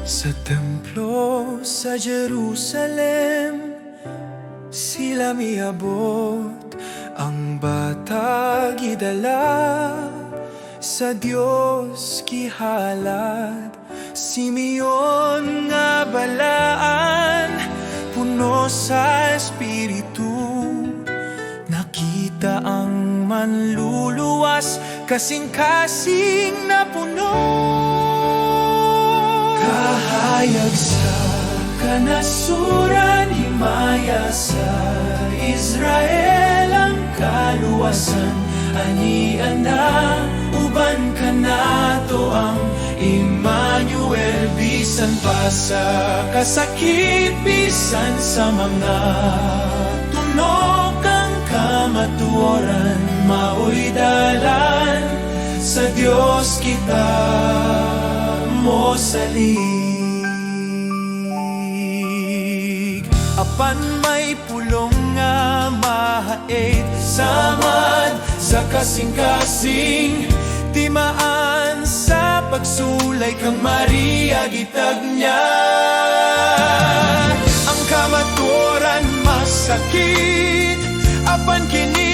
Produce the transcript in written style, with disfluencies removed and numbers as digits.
Sa templo sa Jerusalem, sila miabot ang bata gidala, sa Dios gihalad. Simeon nga balaan, puno sa Espiritu, nakita ang manluluwas, kasing-kasing na puno. Kahayag sa kanasuran, himaya sa Israel ang kaluwasan. Anian na uban ka nato ang Emmanuel, bisan pa sa kasakit, bisan sa mga tunok ang kamatuoran, maoy dalan sa Dios kita mo salig. Apan may pulong nga mahaid, samad sa kasing-kasing, timaan sa pagsulay kang Maria gitag niya. Ang kamatuoran masakit, apan kini